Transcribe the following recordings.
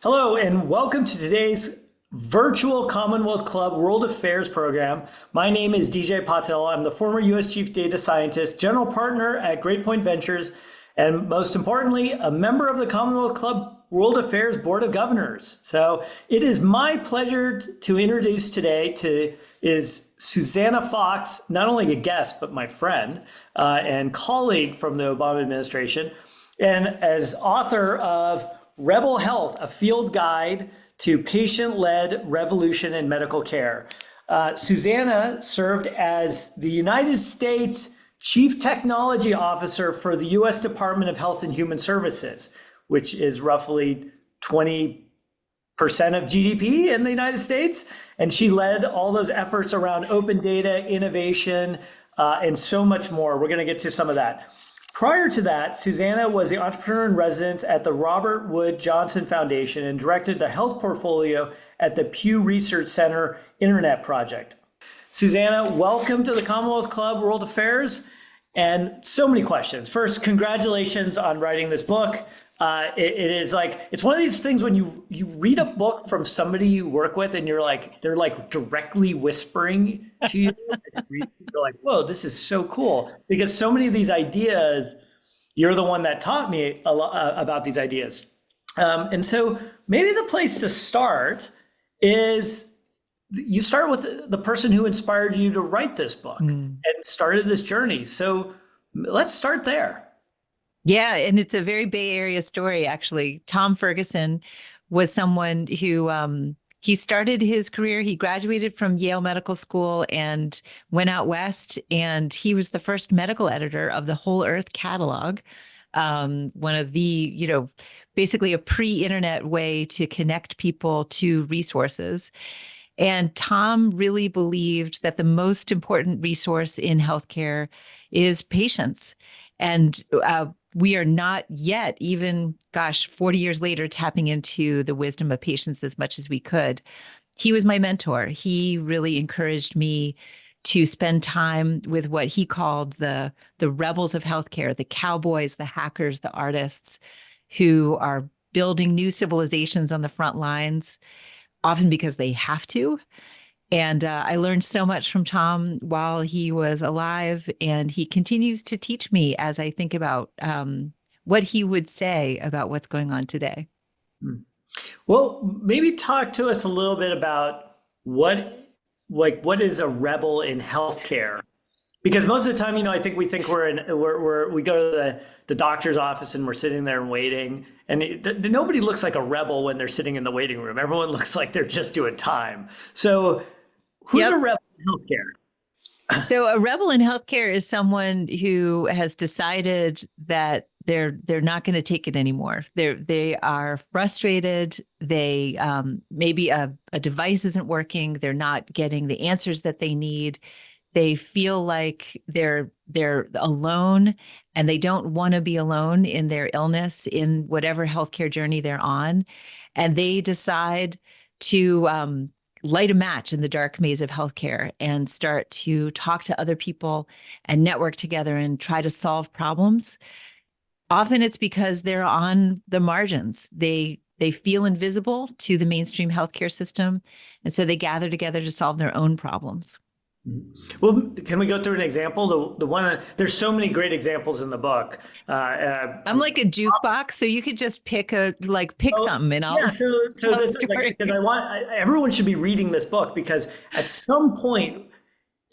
Hello, and welcome to today's virtual Commonwealth Club World Affairs program. My name is DJ Patel. I'm the former U.S. Chief Data Scientist, General Partner at Great Point Ventures, and most importantly, a member of the Commonwealth Club World Affairs Board of Governors. So it is my pleasure to introduce today is Susanna Fox, not only a guest, but my friend and colleague from the Obama administration, and as author of Rebel Health, a field guide to patient-led revolution in medical care. Susanna served as the United States Chief Technology Officer for the U.S. Department of Health and Human Services, which is roughly 20% of GDP in the United States. And she led all those efforts around open data, innovation, and so much more. We're going to get to some of that. Prior to that, Susanna was the entrepreneur in residence at the Robert Wood Johnson Foundation and directed the health portfolio at the Pew Research Center Internet Project. Susanna, welcome to the Commonwealth Club World Affairs, and so many questions. First, congratulations on writing this book. It is like, it's one of these things when you read a book from somebody you work with and you're like, they're like directly whispering to you. You're like, whoa, this is so cool. Because so many of these ideas, you're the one that taught me a lot about these ideas. And so maybe the place to start is you start with the person who inspired you to write this book and started this journey. So let's start there. Yeah, and it's a very Bay Area story, actually. Tom Ferguson was someone who he started his career. He graduated from Yale Medical School and went out west, and he was the first medical editor of the Whole Earth catalog, one of the, basically a pre-internet way to connect people to resources. And Tom really believed that the most important resource in healthcare is patients. And we are not yet, even, 40 years later, tapping into the wisdom of patients as much as we could. He was my mentor. He really encouraged me to spend time with what he called the rebels of healthcare, the cowboys, the hackers, the artists who are building new civilizations on the front lines, often because they have to. And I learned so much from Tom while he was alive, and he continues to teach me as I think about what he would say about what's going on today. Well, maybe talk to us a little bit about what is a rebel in healthcare? Because most of the time, I think we think we go to the doctor's office and we're sitting there and waiting, and nobody looks like a rebel when they're sitting in the waiting room. Everyone looks like they're just doing time. So who's a rebel in healthcare? So a rebel in healthcare is someone who has decided that they're not going to take it anymore. They are frustrated. They maybe a device isn't working. They're not getting the answers that they need. They feel like they're alone, and they don't want to be alone in their illness, in whatever healthcare journey they're on. And they decide to light a match in the dark maze of healthcare and start to talk to other people and network together and try to solve problems. Often it's because they're on the margins. They feel invisible to the mainstream healthcare system, and so they gather together to solve their own problems. Well, can we go through an example? The one there's so many great examples in the book. I'm like a jukebox, so you could just pick something, and I'll so that's because everyone should be reading this book, because at some point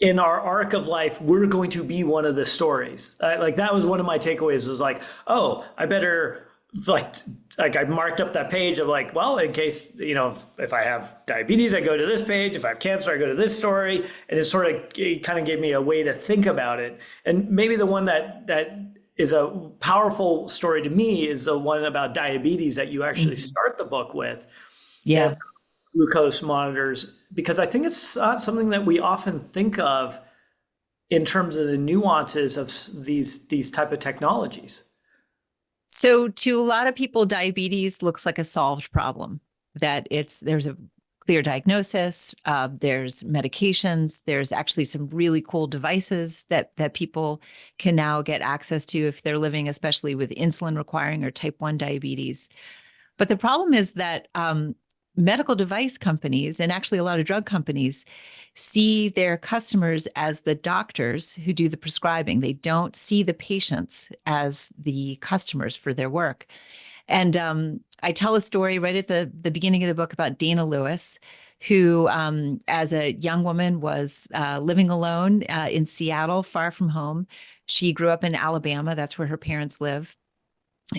in our arc of life, we're going to be one of the stories. Like that was one of my takeaways. Was like, oh, I better like I marked up that page of like, well, in case, if I have diabetes, I go to this page. If I have cancer, I go to this story. And it kind of gave me a way to think about it. And maybe the one that is a powerful story to me is the one about diabetes that you actually start the book with. Yeah. Glucose monitors, because I think it's not something that we often think of in terms of the nuances of these type of technologies. So to a lot of people, diabetes looks like a solved problem, that there's a clear diagnosis, there's medications, there's actually some really cool devices that people can now get access to if they're living, especially with insulin requiring or type 1 diabetes. But the problem is that medical device companies, and actually a lot of drug companies, see their customers as the doctors who do the prescribing. They don't see the patients as the customers for their work. And I tell a story right at the beginning of the book about Dana Lewis, who, as a young woman, was living alone in Seattle, far from home. She grew up in Alabama. That's where her parents live.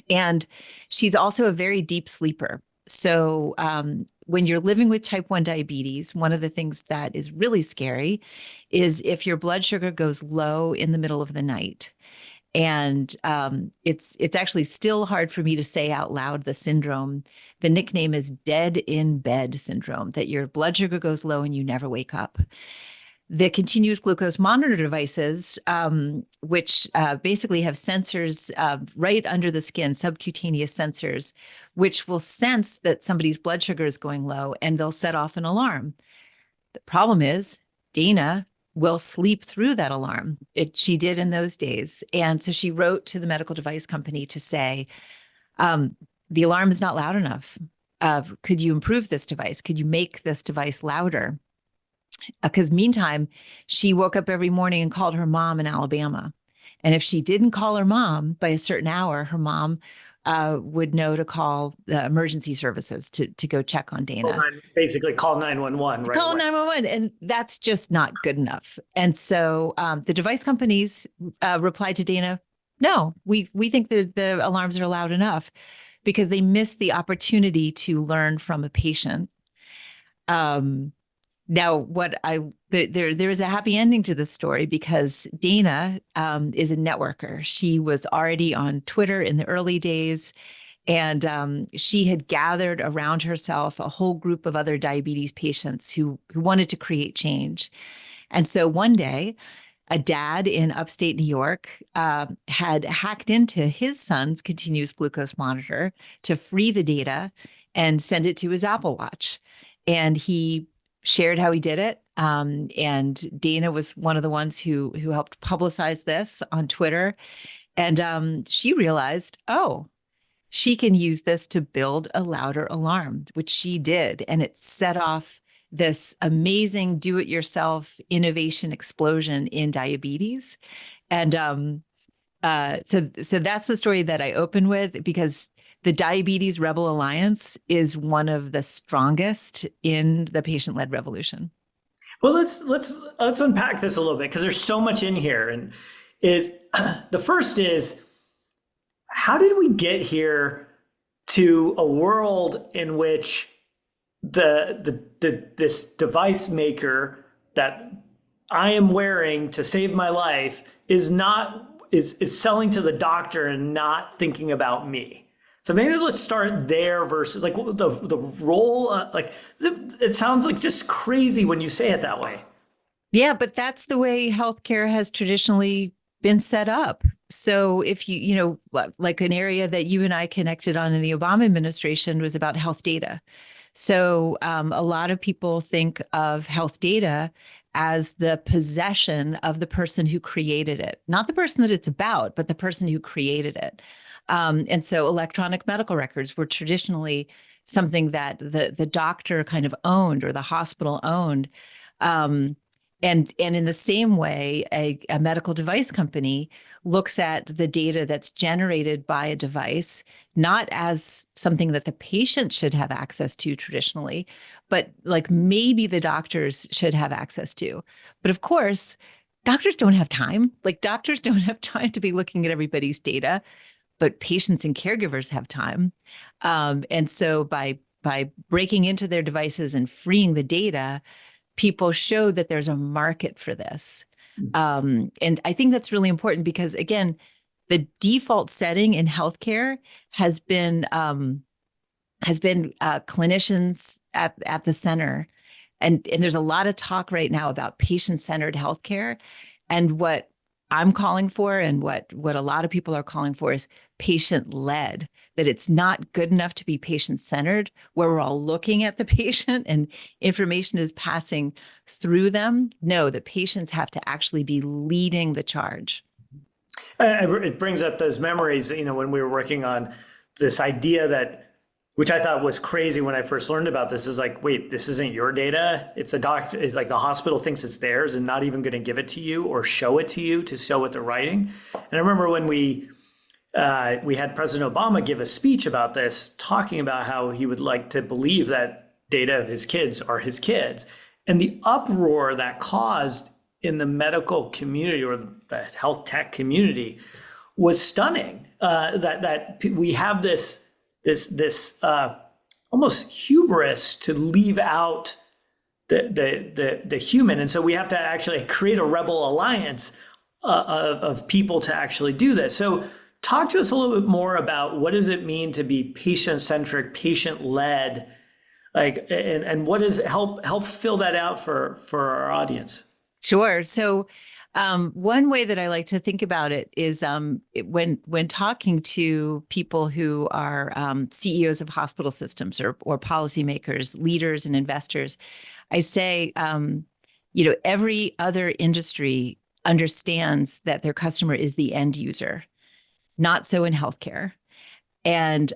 And she's also a very deep sleeper. So when you're living with type 1 diabetes, one of the things that is really scary is if your blood sugar goes low in the middle of the night. And it's actually still hard for me to say out loud the syndrome. The nickname is dead in bed syndrome, that your blood sugar goes low and you never wake up. The continuous glucose monitor devices, which basically have sensors right under the skin, subcutaneous sensors, which will sense that somebody's blood sugar is going low and they'll set off an alarm. The problem is Dana will sleep through that alarm. She did in those days. And so she wrote to the medical device company to say, the alarm is not loud enough. Could you improve this device? Could you make this device louder? Because meantime, she woke up every morning and called her mom in Alabama. And if she didn't call her mom by a certain hour, her mom would know to call the emergency services to go check on Dana. Basically call 911, right? Call 911. And that's just not good enough. And so the device companies replied to Dana, no, we think that the alarms are loud enough, because they missed the opportunity to learn from a patient. Now, there is a happy ending to this story, because Dana is a networker. She was already on Twitter in the early days, and she had gathered around herself a whole group of other diabetes patients who wanted to create change. And so one day, a dad in upstate New York had hacked into his son's continuous glucose monitor to free the data and send it to his Apple Watch. And he shared how he did it. And Dana was one of the ones who helped publicize this on Twitter. And she realized, oh, she can use this to build a louder alarm, which she did. And it set off this amazing do-it-yourself innovation explosion in diabetes. And so that's the story that I open with, because the Diabetes Rebel Alliance is one of the strongest in the patient-led revolution. Well, let's unpack this a little bit, because there's so much in here. And the first is, how did we get here to a world in which this device maker that I am wearing to save my life is selling to the doctor and not thinking about me? So maybe let's start there versus like the role. It sounds like just crazy when you say it that way. Yeah, but that's the way healthcare has traditionally been set up. So if like an area that you and I connected on in the Obama administration was about health data. So a lot of people think of health data as the possession of the person who created it, not the person that it's about, but the person who created it. And so electronic medical records were traditionally something that the doctor kind of owned, or the hospital owned. And in the same way, a medical device company looks at the data that's generated by a device, not as something that the patient should have access to traditionally, but like maybe the doctors should have access to. But of course, doctors don't have time. Like doctors don't have time to be looking at everybody's data, but patients and caregivers have time. And so by breaking into their devices and freeing the data, people show that there's a market for this. And I think that's really important, because again, the default setting in healthcare has been clinicians at the center. And there's a lot of talk right now about patient-centered healthcare. And what I'm calling for, and what a lot of people are calling for, is patient-led, that it's not good enough to be patient-centered, where we're all looking at the patient and information is passing through them. No, the patients have to actually be leading the charge. It brings up those memories, when we were working on this idea that which I thought was crazy when I first learned about this. Is like, wait, this isn't your data. If the doctor is like the hospital thinks it's theirs and not even going to give it to you or show it to you to show what they're writing. And I remember when we had President Obama give a speech about this, talking about how he would like to believe that data of his kids are his kids, and the uproar that caused in the medical community or the health tech community was stunning. That we have this almost hubris to leave out the human, and so we have to actually create a rebel alliance of people to actually do this. So talk to us a little bit more about what does it mean to be patient-centric, patient-led, like, and what is help fill that out for our audience. Sure. So one way that I like to think about it is when talking to people who are CEOs of hospital systems or policymakers, leaders and investors, I say, every other industry understands that their customer is the end user, not so in healthcare. And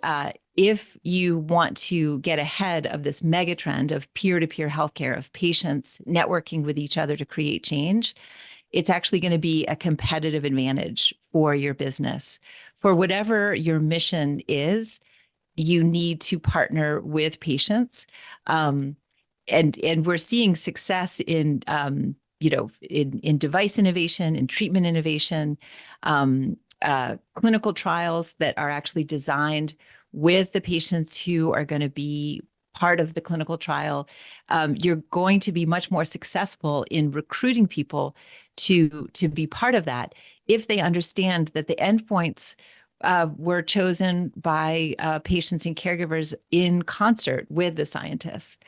if you want to get ahead of this megatrend of peer-to-peer healthcare, of patients networking with each other to create change, it's actually going to be a competitive advantage for your business. For whatever your mission is, you need to partner with patients. And we're seeing success in device innovation, in treatment innovation, clinical trials that are actually designed with the patients who are going to be part of the clinical trial. You're going to be much more successful in recruiting people to be part of that if they understand that the endpoints were chosen by patients and caregivers in concert with the scientists.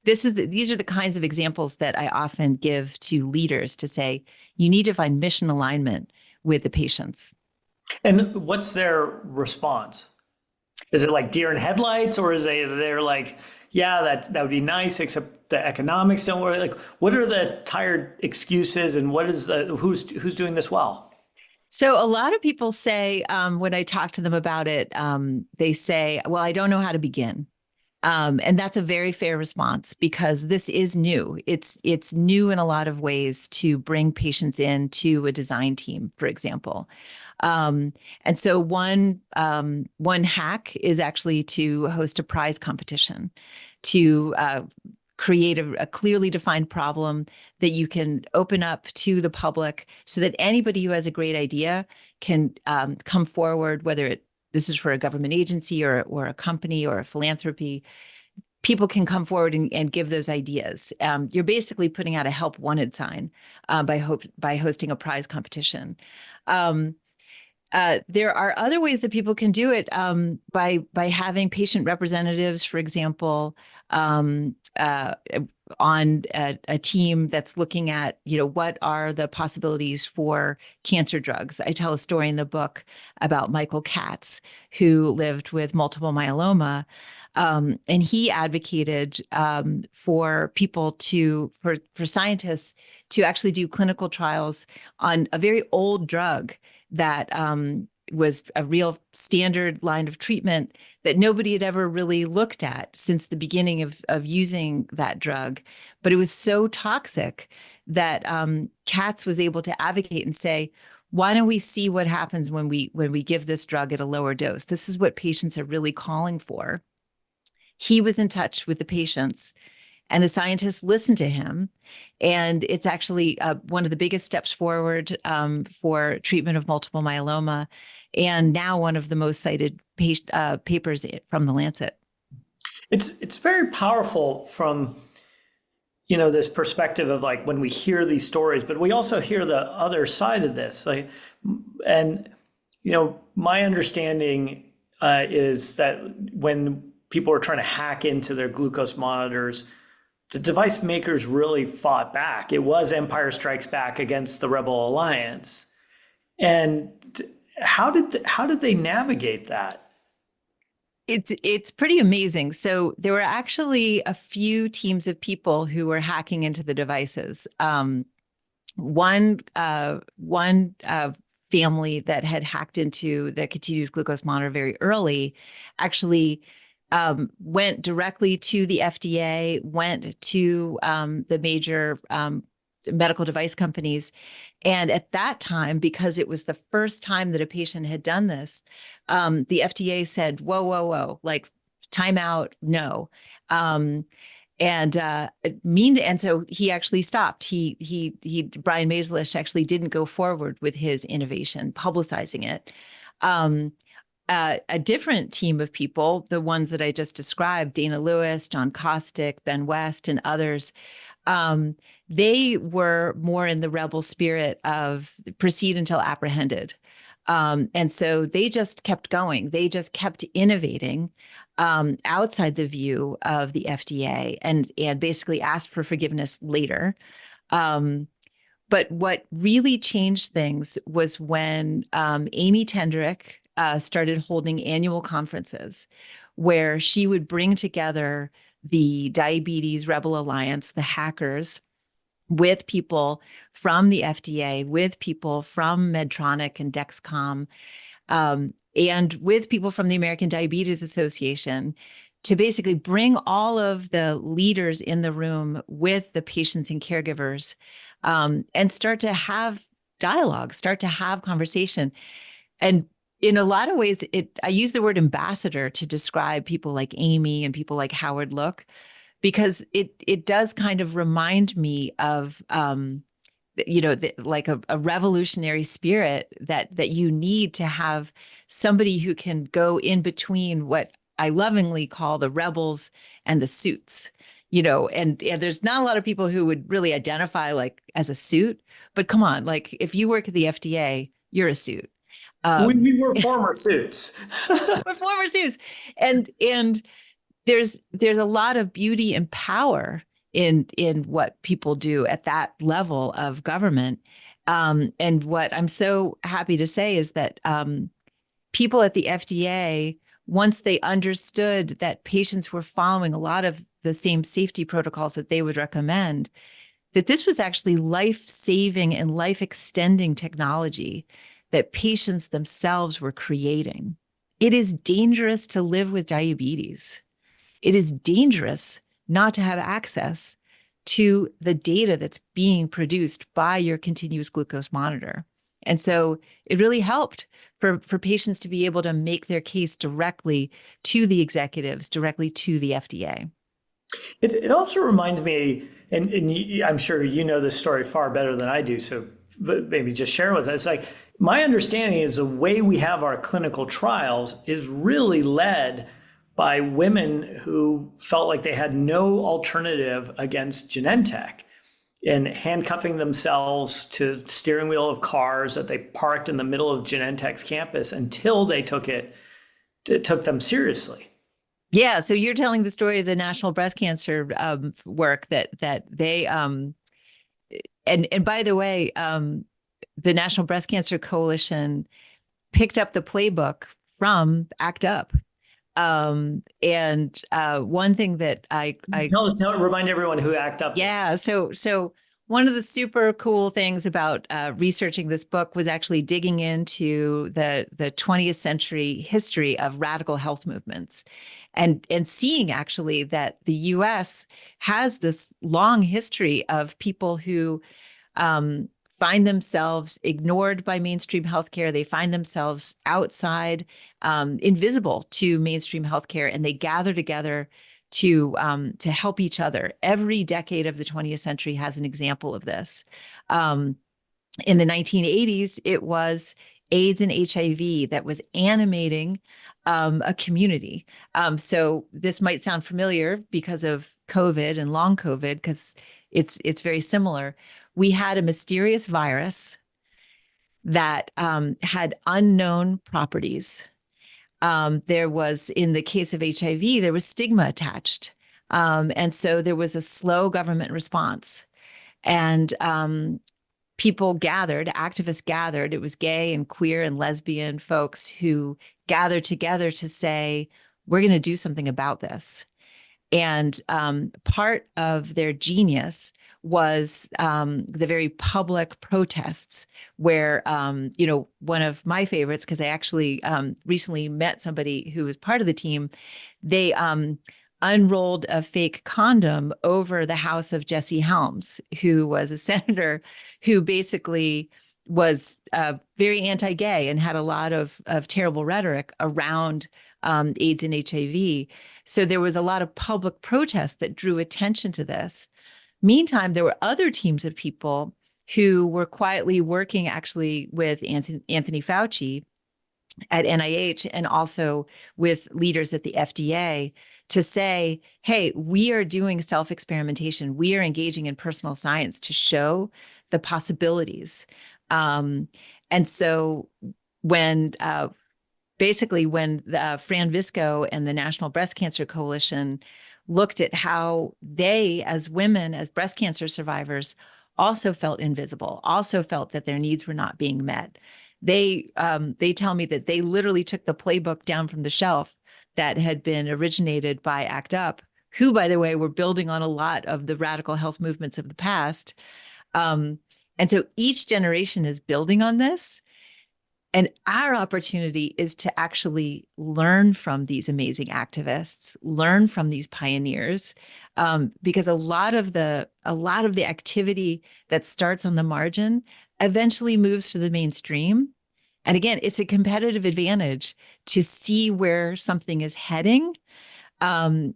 These are the kinds of examples that I often give to leaders to say, you need to find mission alignment with the patients. And what's their response? Is it like deer in headlights, or is they're like, yeah, that would be nice, except the economics don't work? Like, what are the tired excuses, and what is who's doing this well? So a lot of people say, when I talk to them about it, they say, well, I don't know how to begin. And that's a very fair response because this is new. It's new in a lot of ways to bring patients into a design team, for example. And so one hack is actually to host a prize competition, to create a clearly defined problem that you can open up to the public so that anybody who has a great idea can come forward, whether this is for a government agency or a company or a philanthropy. People can come forward and give those ideas. You're basically putting out a help wanted sign by hosting a prize competition. There are other ways that people can do it by having patient representatives, for example, on a team that's looking at, what are the possibilities for cancer drugs. I tell a story in the book about Michael Katz, who lived with multiple myeloma. And he advocated for scientists to actually do clinical trials on a very old drug that was a real standard line of treatment that nobody had ever really looked at since the beginning of using that drug. But it was so toxic that Katz was able to advocate and say, why don't we see what happens when we give this drug at a lower dose? This is what patients are really calling for. He was in touch with the patients, and the scientists listened to him. And it's actually one of the biggest steps forward for treatment of multiple myeloma, and now one of the most cited papers from the Lancet. It's very powerful from this perspective of like when we hear these stories, but we also hear the other side of this. And my understanding is that when people are trying to hack into their glucose monitors, the device makers really fought back. It was Empire Strikes Back against the Rebel Alliance. And how did they navigate that? It's pretty amazing. So there were actually a few teams of people who were hacking into the devices. One family that had hacked into the continuous glucose monitor very early actually went directly to the FDA, went to the major medical device companies. And at that time, because it was the first time that a patient had done this, the FDA said, whoa, whoa, whoa, like time out, no. And so he actually stopped. Brian Maeslish actually didn't go forward with his innovation, publicizing it. A different team of people, the ones that I just described, Dana Lewis, John Kostick, Ben West, and others, they were more in the rebel spirit of proceed until apprehended. And so they just kept going. They just kept innovating outside the view of the FDA and basically asked for forgiveness later. But what really changed things was when Amy Tendrick started holding annual conferences where she would bring together the Diabetes Rebel Alliance, the hackers, with people from the FDA, with people from Medtronic and Dexcom, and with people from the American Diabetes Association, to basically bring all of the leaders in the room with the patients and caregivers, and start to have dialogue, start to have conversation. And in a lot of ways, I use the word ambassador to describe people like Amy and people like Howard Look, because it does kind of remind me of like a revolutionary spirit that you need to have somebody who can go in between what I lovingly call the rebels and the suits. And there's not a lot of people who would really identify like as a suit, but come on, like if you work at the FDA, you're a suit. We were former suits. We're former suits, and there's a lot of beauty and power in what people do at that level of government. And what I'm so happy to say is that people at the FDA, once they understood that patients were following a lot of the same safety protocols that they would recommend, that this was actually life-saving and life-extending technology that patients themselves were creating. It is dangerous to live with diabetes. It is dangerous not to have access to the data that's being produced by your continuous glucose monitor. And so it really helped for patients to be able to make their case directly to the executives, directly to the FDA. It also reminds me, and I'm sure you know this story far better than I do, so but maybe just share with us. Like, my understanding is the way we have our clinical trials is really led by women who felt like they had no alternative against Genentech, and handcuffing themselves to steering wheel of cars that they parked in the middle of Genentech's campus until they took them seriously. Yeah, so you're telling the story of the National Breast Cancer work that they and by the way, the National Breast Cancer Coalition picked up the playbook from ACT UP. And one thing that I remind everyone who ACT UP is. So one of the super cool things about researching this book was actually digging into the 20th century history of radical health movements, and seeing actually that the U.S. has this long history of people who find themselves ignored by mainstream healthcare. They find themselves outside, invisible to mainstream healthcare, and they gather together to help each other. Every decade of the 20th century has an example of this. In the 1980s, it was AIDS and HIV that was animating a community. So this might sound familiar because of COVID and long COVID, because it's very similar. We had a mysterious virus that had unknown properties. There was, in the case of HIV, there was stigma attached. And so there was a slow government response. And people gathered, activists gathered. It was gay and queer and lesbian folks who gathered together to say, we're going to do something about this. And part of their genius was the very public protests where, one of my favorites, because I actually recently met somebody who was part of the team, they unrolled a fake condom over the house of Jesse Helms, who was a senator who basically was very anti-gay and had a lot of terrible rhetoric around AIDS and HIV. So there was a lot of public protest that drew attention to this. Meantime, there were other teams of people who were quietly working actually with Anthony Fauci at NIH and also with leaders at the FDA to say, hey, we are doing self-experimentation. We are engaging in personal science to show the possibilities. And so when basically when Fran Visco and the National Breast Cancer Coalition looked at how they, as women, as breast cancer survivors, also felt invisible, also felt that their needs were not being met. They tell me that they literally took the playbook down from the shelf that had been originated by ACT UP, who, by the way, were building on a lot of the radical health movements of the past. And so each generation is building on this. And our opportunity is to actually learn from these amazing activists, learn from these pioneers, because a lot of the activity that starts on the margin eventually moves to the mainstream. And again, it's a competitive advantage to see where something is heading, and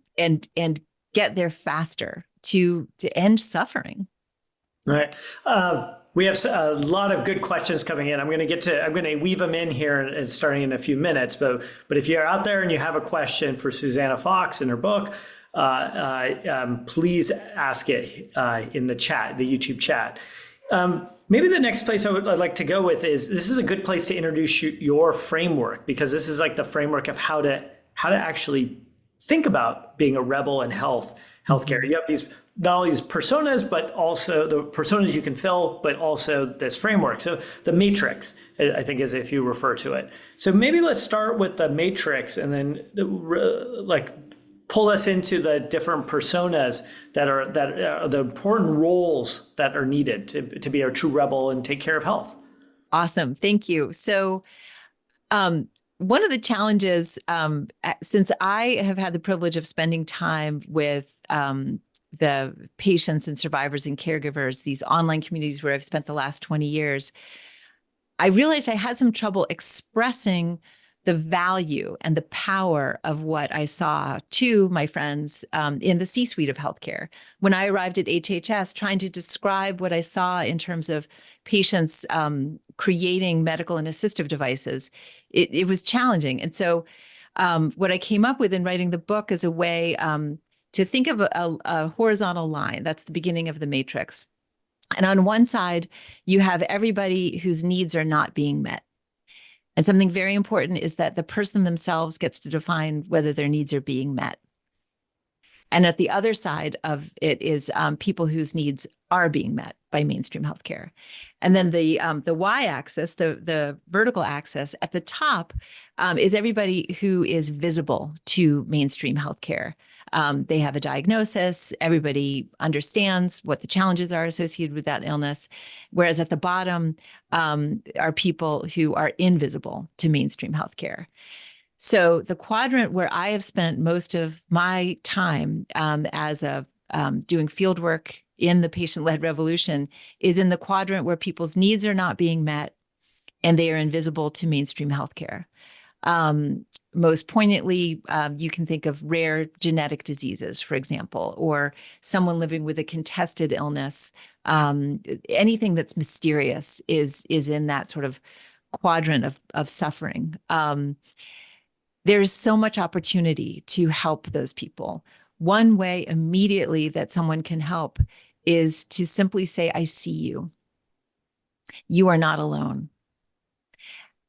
get there faster to end suffering. Right. We have a lot of good questions coming in. I'm going to weave them in here and starting in a few minutes. But if you're out there and you have a question for Susanna Fox in her book, please ask it in the chat, the YouTube chat. Maybe the next place I'd like to go with is, this is a good place to introduce your framework, because this is like the framework of how to actually think about being a rebel in healthcare. You have these, not only these personas, but also the personas you can fill, but also this framework. So the matrix, I think, is if you refer to it. So maybe let's start with the matrix and then pull us into the different personas that are the important roles that are needed to be a true rebel and take care of health. Awesome. Thank you. So one of the challenges, since I have had the privilege of spending time with the patients and survivors and caregivers, these online communities where I've spent the last 20 years, I realized I had some trouble expressing the value and the power of what I saw to my friends in the C-suite of healthcare. When I arrived at HHS, trying to describe what I saw in terms of patients creating medical and assistive devices, it was challenging. And so what I came up with in writing the book is a way to think of a horizontal line. That's the beginning of the matrix. And on one side, you have everybody whose needs are not being met. And something very important is that the person themselves gets to define whether their needs are being met. And at the other side of it is people whose needs are being met by mainstream healthcare. And then the y-axis, the vertical axis at the top is everybody who is visible to mainstream healthcare. They have a diagnosis. Everybody understands what the challenges are associated with that illness. Whereas at the bottom are people who are invisible to mainstream healthcare. So the quadrant where I have spent most of my time as doing field work in the patient-led revolution is in the quadrant where people's needs are not being met and they are invisible to mainstream healthcare. Most poignantly, you can think of rare genetic diseases, for example, or someone living with a contested illness. Anything that's mysterious is in that sort of quadrant of suffering. There's so much opportunity to help those people. One way immediately that someone can help is to simply say, I see you. You are not alone.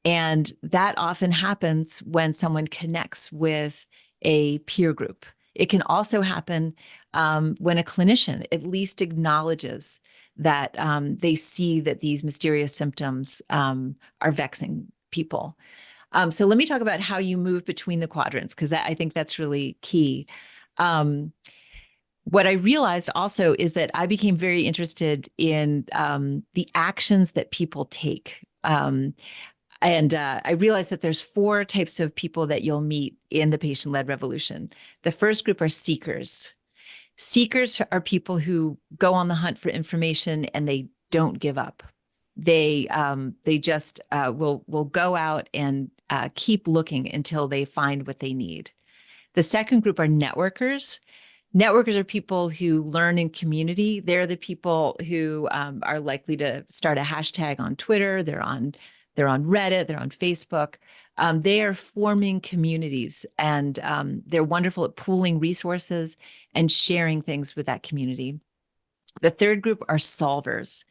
And that often happens when someone connects with a peer group. It can also happen when a clinician at least acknowledges that they see that these mysterious symptoms are vexing people. So let me talk about how you move between the quadrants, because I think that's really key. What I realized also is that I became very interested in the actions that people take. And I realized that there's 4 types of people that you'll meet in the patient-led revolution. The first group are seekers. Seekers are people who go on the hunt for information and they don't give up. They just will go out and keep looking until they find what they need. The second group are networkers. Networkers are people who learn in community. They're the people who are likely to start a hashtag on Twitter. They're on Reddit. They're on Facebook. They are forming communities, and they're wonderful at pooling resources and sharing things with that community. The third group are solvers.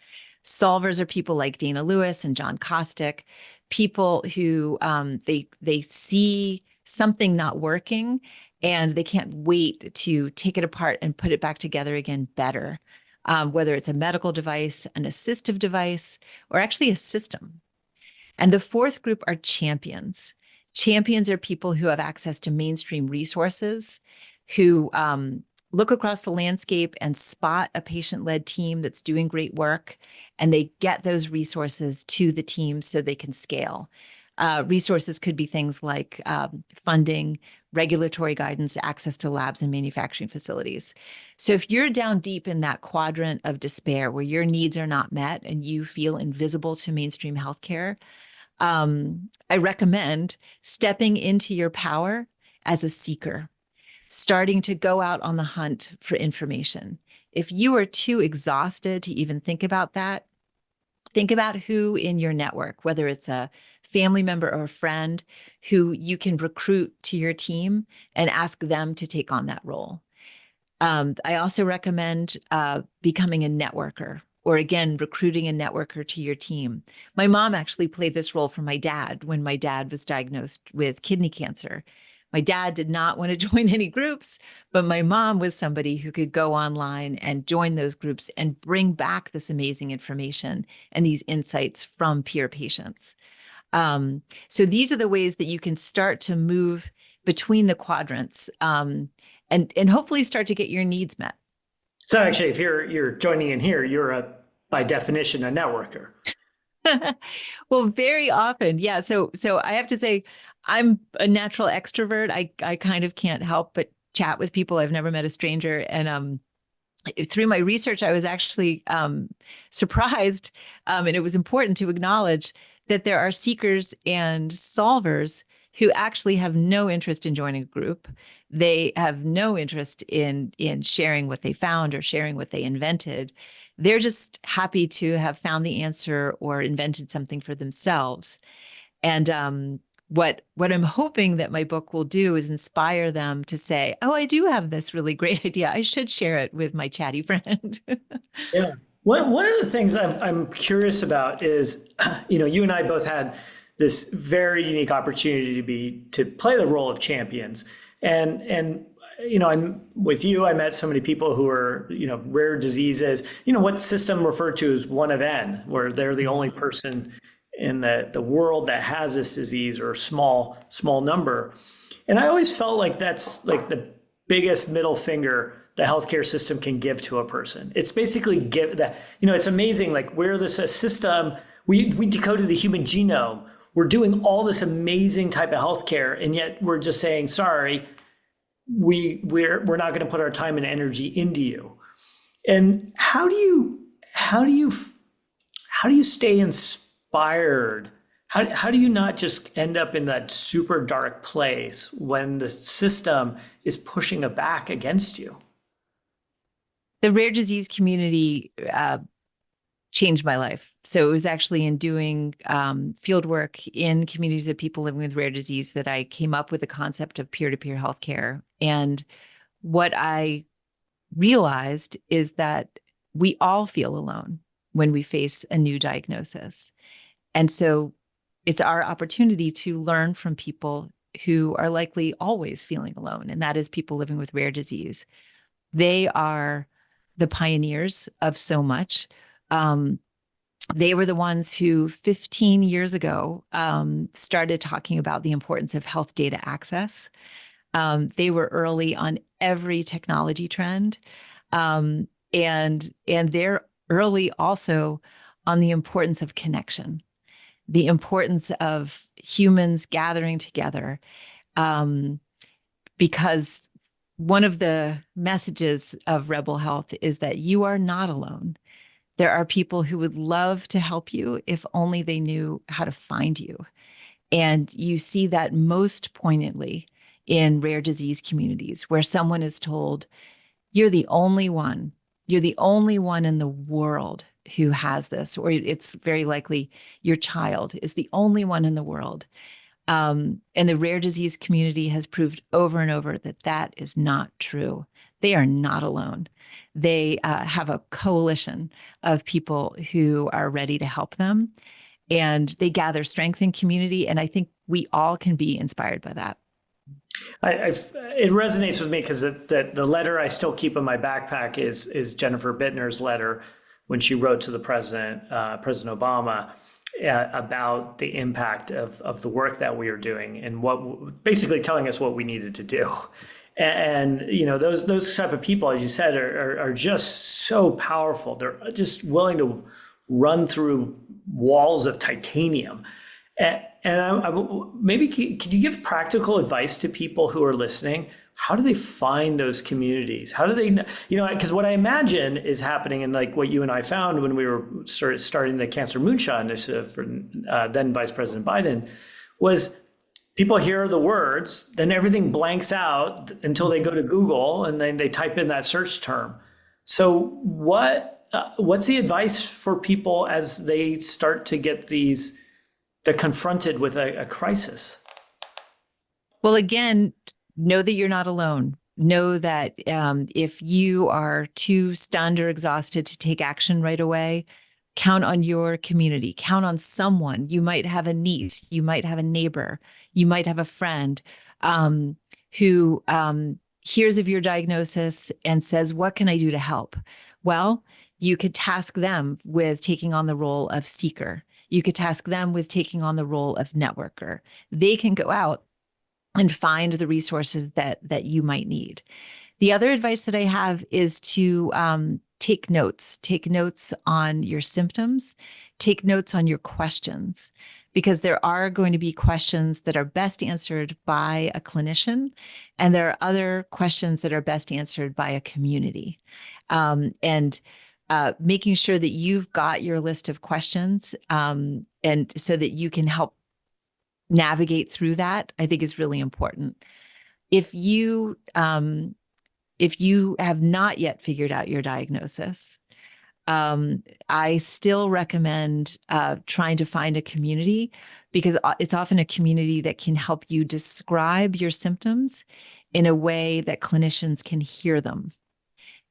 Solvers are people like Dana Lewis and John Kostick, people who they see something not working and they can't wait to take it apart and put it back together again better, whether it's a medical device, an assistive device, or actually a system. And the fourth group are champions. Champions are people who have access to mainstream resources, who look across the landscape and spot a patient-led team that's doing great work, and they get those resources to the team so they can scale. Resources could be things like funding, regulatory guidance, access to labs and manufacturing facilities. So if you're down deep in that quadrant of despair where your needs are not met and you feel invisible to mainstream healthcare, I recommend stepping into your power as a seeker, starting to go out on the hunt for information. If you are too exhausted to even think about that, think about who in your network, whether it's a family member or a friend, who you can recruit to your team and ask them to take on that role. I also recommend becoming a networker, or again, recruiting a networker to your team. My mom actually played this role for my dad when my dad was diagnosed with kidney cancer. My dad did not want to join any groups, but my mom was somebody who could go online and join those groups and bring back this amazing information and these insights from peer patients. So these are the ways that you can start to move between the quadrants, and hopefully start to get your needs met. So actually, if you're joining in here, you're by definition a networker. Well, very often, yeah. So I have to say, I'm a natural extrovert. I kind of can't help but chat with people. I've never met a stranger, and through my research, I was actually surprised, and it was important to acknowledge that there are seekers and solvers who actually have no interest in joining a group. They have no interest in sharing what they found or sharing what they invented. They're just happy to have found the answer or invented something for themselves. And what I'm hoping that my book will do is inspire them to say, oh, I do have this really great idea. I should share it with my chatty friend. Yeah. One of the things I'm curious about is, you and I both had this very unique opportunity to play the role of champions. And I'm with you. I met so many people who are, rare diseases, what system referred to as one of N, where they're the only person in the world that has this disease, or small number. And I always felt like that's like the biggest middle finger the healthcare system can give to a person. It's basically give that, it's amazing. Like, we're this system, we decoded the human genome. We're doing all this amazing type of healthcare, and yet we're just saying, sorry, we're not going to put our time and energy into you. And how do you stay inspired? How do you not just end up in that super dark place when the system is pushing it back against you? The rare disease community changed my life. So it was actually in doing field work in communities of people living with rare disease that I came up with the concept of peer-to-peer healthcare. And what I realized is that we all feel alone when we face a new diagnosis. And so it's our opportunity to learn from people who are likely always feeling alone, and that is people living with rare disease. They are the pioneers of so much. They were the ones who 15 years ago started talking about the importance of health data access. They were early on every technology trend. And they're early also on the importance of connection, the importance of humans gathering together. Because one of the messages of Rebel Health is that you are not alone. There are people who would love to help you if only they knew how to find you. And you see that most poignantly in rare disease communities where someone is told, you're the only one. You're the only one in the world who has this, or it's very likely your child is the only one in the world. And the rare disease community has proved over and over that that is not true. They are not alone. They have a coalition of people who are ready to help them, and they gather strength in community. And I think we all can be inspired by that. It resonates with me because the letter I still keep in my backpack is Jennifer Bittner's letter when she wrote to the president, President Obama, about the impact of the work that we are doing and what basically telling us what we needed to do. And those type of people, as you said, are just so powerful. They're just willing to run through walls of titanium. And maybe could you give practical advice to people who are listening? How do they find those communities? How do they, because what I imagine is happening, and like what you and I found when we were starting the Cancer Moonshot Initiative for then Vice President Biden, was people hear the words, then everything blanks out until they go to Google and then they type in that search term. So what's the advice for people as they start to get they're confronted with a crisis? Well, again, know that you're not alone. Know that if you are too stunned or exhausted to take action right away, count on your community, count on someone. You might have a niece, you might have a neighbor, you might have a friend who hears of your diagnosis and says, what can I do to help? Well, you could task them with taking on the role of seeker. You could task them with taking on the role of networker. They can go out and find the resources that you might need. The other advice that I have is to take notes on your symptoms, take notes on your questions, because there are going to be questions that are best answered by a clinician, and there are other questions that are best answered by a community. And making sure that you've got your list of questions, and so that you can help navigate through that, I think is really important. If you have not yet figured out your diagnosis, I still recommend trying to find a community, because it's often a community that can help you describe your symptoms in a way that clinicians can hear them.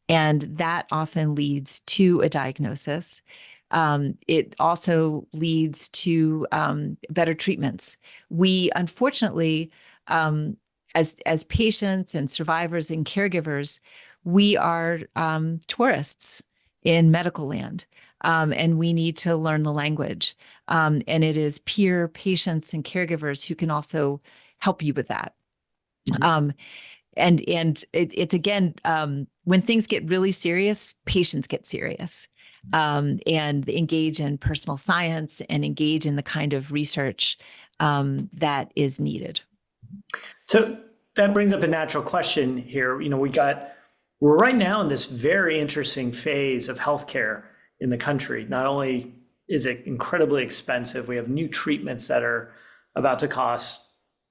And that often leads to a diagnosis. It also leads to better treatments. We, unfortunately, as patients and survivors and caregivers, we are tourists in medical land, and we need to learn the language. And it is peer patients and caregivers who can also help you with that. Mm-hmm. And it's again, when things get really serious, patients get serious, and engage in personal science and engage in the kind of research that is needed. So that brings up a natural question here. We're right now in this very interesting phase of healthcare in the country. Not only is it incredibly expensive, we have new treatments that are about to cost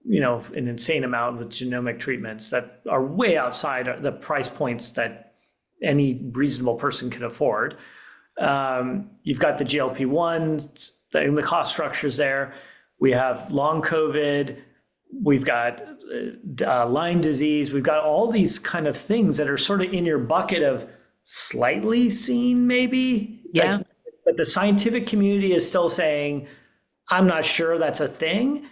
an insane amount with genomic treatments that are way outside the price points that any reasonable person can afford. You've got the GLP-1s, the cost structures there. We have long COVID. We've got Lyme disease. We've got all these kind of things that are sort of in your bucket of slightly seen, maybe. Yeah. But the scientific community is still saying, I'm not sure that's a thing.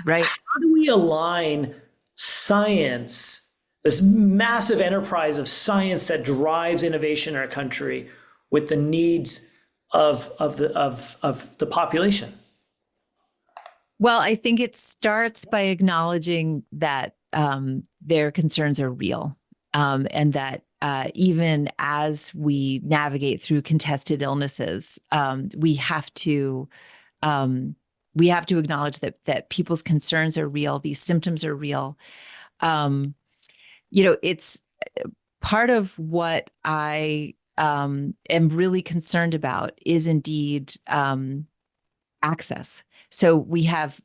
Right. How do we align science, this massive enterprise of science that drives innovation in our country, with the needs of the population? Well, I think it starts by acknowledging that their concerns are real, and that even as we navigate through contested illnesses, we have to acknowledge that people's concerns are real. These symptoms are real. It's part of what I am really concerned about is indeed access. So we have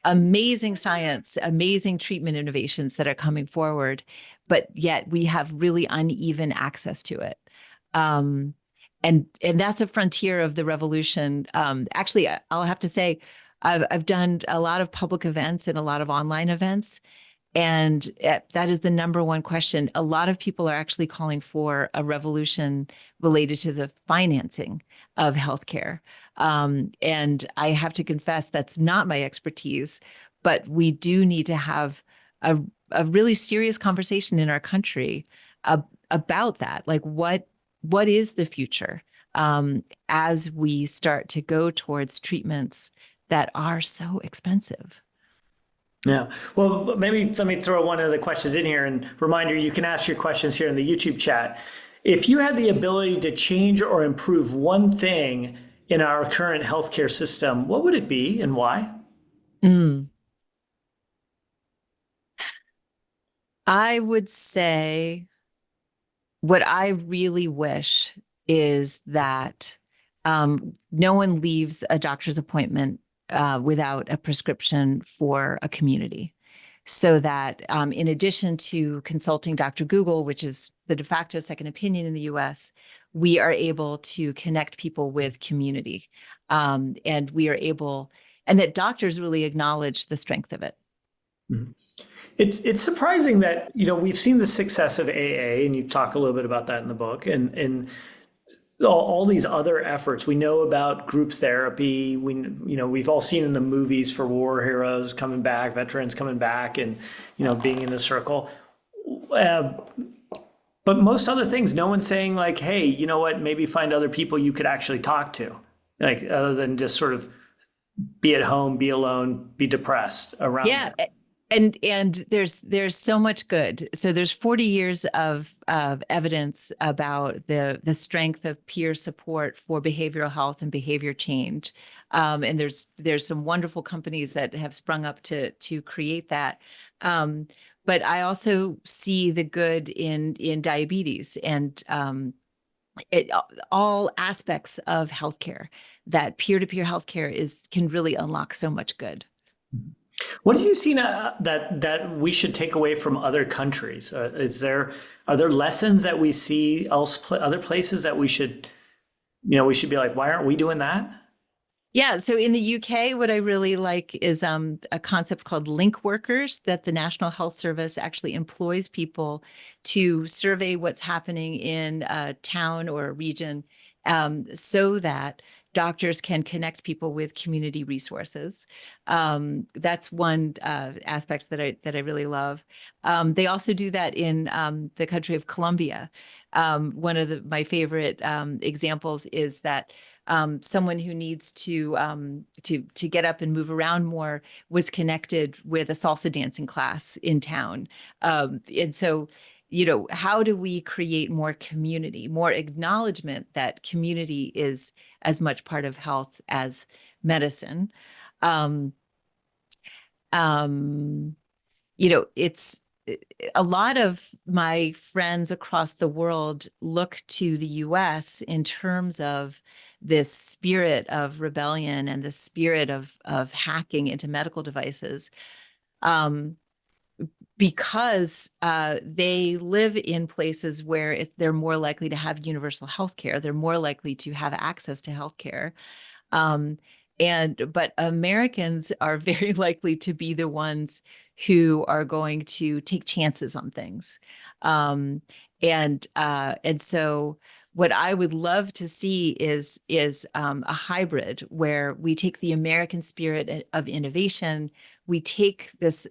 amazing science, amazing treatment innovations that are coming forward, but yet we have really uneven access to it. And that's a frontier of the revolution. Actually, I'll have to say, I've done a lot of public events and a lot of online events, and that is the number one question. A lot of people are actually calling for a revolution related to the financing of healthcare. And I have to confess that's not my expertise, but we do need to have a really serious conversation in our country about that. Like, what is the future as we start to go towards treatments that are so expensive? Yeah. Well, maybe let me throw one of the questions in here, and reminder, you can ask your questions here in the YouTube chat. If you had the ability to change or improve one thing in our current healthcare system, what would it be and why? I would say what I really wish is that no one leaves a doctor's appointment without a prescription for a community. So that in addition to consulting Dr. Google, which is the de facto second opinion in the US, we are able to connect people with community. And that doctors really acknowledge the strength of it. Mm-hmm. It's surprising that, we've seen the success of AA, and you talk a little bit about that in the book, and all these other efforts. We know about group therapy. We've all seen in the movies for war heroes coming back, veterans coming back, and being in a circle. But most other things, no one's saying like, hey, you know what? Maybe find other people you could actually talk to, like other than just sort of be at home, be alone, be depressed around. Yeah. And there's so much good. So there's 40 years of evidence about the strength of peer support for behavioral health and behavior change. And there's some wonderful companies that have sprung up to create that. But I also see the good in diabetes and all aspects of healthcare, that peer-to-peer healthcare can really unlock so much good. What have you seen that we should take away from other countries? Are there lessons that we see other places that we should be like, why aren't we doing that? Yeah. So in the UK, what I really like is a concept called link workers, that the National Health Service actually employs people to survey what's happening in a town or a region, so that doctors can connect people with community resources. That's one aspect that I really love. They also do that in the country of Colombia. One of my favorite examples is that someone who needs to get up and move around more was connected with a salsa dancing class in town, and so. How do we create more community, more acknowledgement that community is as much part of health as medicine? It's a lot of my friends across the world look to the US in terms of this spirit of rebellion and the spirit of hacking into medical devices. Because they live in places where they're more likely to have universal health care, they're more likely to have access to health care. But Americans are very likely to be the ones who are going to take chances on things. And so what I would love to see is a hybrid where we take the American spirit of innovation. We take this,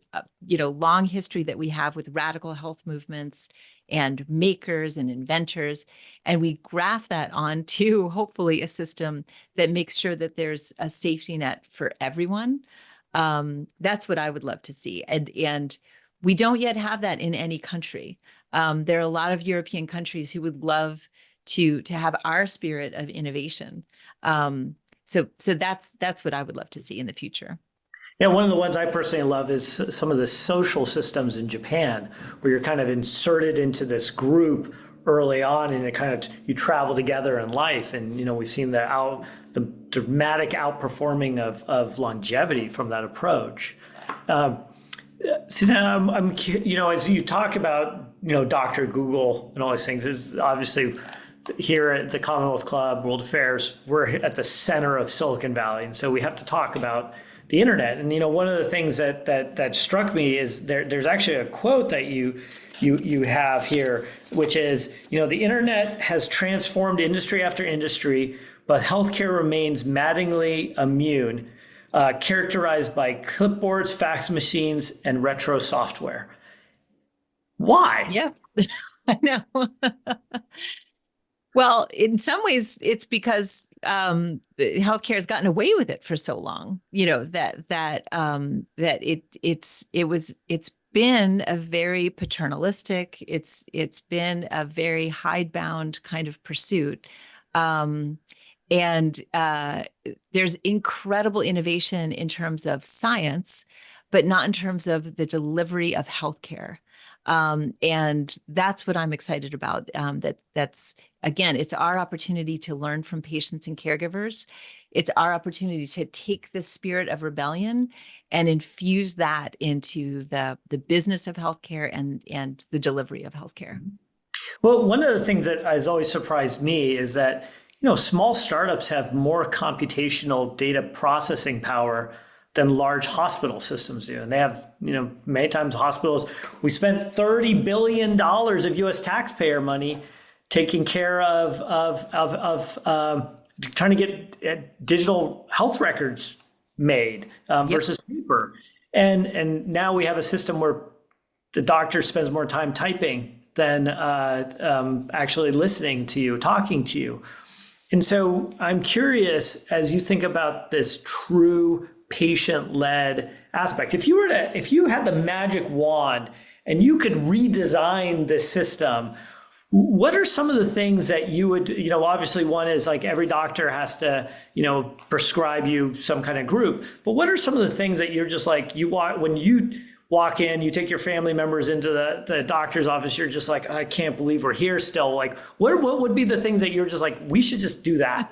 long history that we have with radical health movements and makers and inventors, and we graft that onto hopefully a system that makes sure that there's a safety net for everyone. That's what I would love to see. And We don't yet have that in any country. There are a lot of European countries who would love to have our spirit of innovation. So that's what I would love to see in the future. Yeah, one of the ones I personally love is some of the social systems in Japan, where you're kind of inserted into this group early on, and it kind of you travel together in life. And we've seen the dramatic outperforming of longevity from that approach. Susanna, as you talk about Dr. Google and all these things, is obviously here at the Commonwealth Club, World Affairs, we're at the center of Silicon Valley, and so we have to talk about the internet. And one of the things that struck me is there's actually a quote that you have here, which is, the internet has transformed industry after industry, but healthcare remains maddeningly immune, characterized by clipboards, fax machines, and retro software. Why? Yeah, I know. Well, in some ways, it's because the healthcare has gotten away with it for so long. It's been a very paternalistic. It's been a very hidebound kind of pursuit, and there's incredible innovation in terms of science, but not in terms of the delivery of healthcare. And that's what I'm excited about. That's again, it's our opportunity to learn from patients and caregivers. It's our opportunity to take the spirit of rebellion and infuse that into the business of healthcare and the delivery of healthcare. Well, one of the things that has always surprised me is that small startups have more computational data processing power than large hospital systems do. And they have, many times hospitals, we spent $30 billion of US taxpayer money taking care of trying to get digital health records made versus paper. And now we have a system where the doctor spends more time typing than actually listening to you, talking to you. And so I'm curious, as you think about this true patient-led aspect, if you had the magic wand and you could redesign the system, what are some of the things that you would, obviously one is like every doctor has to, prescribe you some kind of group, but what are some of the things that you're just like, when you walk in, you take your family members into the doctor's office, you're just like, I can't believe we're here still. Like, what would be the things that you're just like, we should just do that?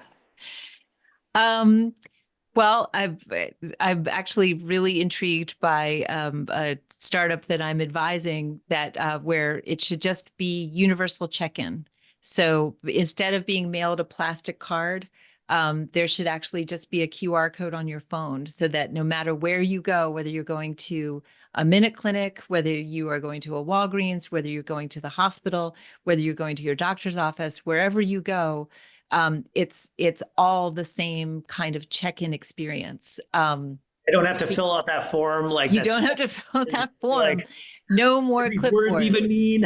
Well, I'm actually really intrigued by a startup that I'm advising that where it should just be universal check-in. So instead of being mailed a plastic card, there should actually just be a QR code on your phone, so that no matter where you go, whether you're going to a Minute Clinic, whether you are going to a Walgreens, whether you're going to the hospital, whether you're going to your doctor's office, wherever you go, it's all the same kind of check-in experience. I don't have to fill out that form. Like, you don't have to fill out that form. Like, no more these clipboards. words even mean?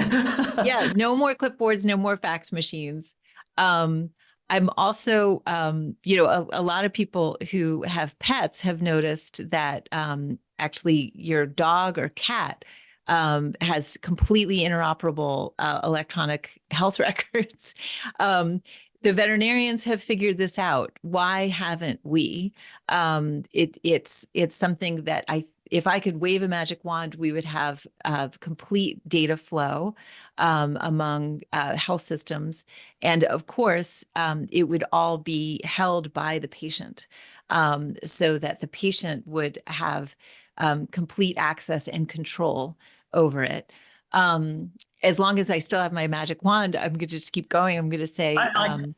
Yeah, no more clipboards, no more fax machines. I'm also, a lot of people who have pets have noticed that actually your dog or cat has completely interoperable electronic health records. The veterinarians have figured this out. Why haven't we? It's something that if I could wave a magic wand, we would have complete data flow among health systems. And of course, it would all be held by the patient, so that the patient would have complete access and control over it. As long as I still have my magic wand, I'm going to just keep going. I'm going to say,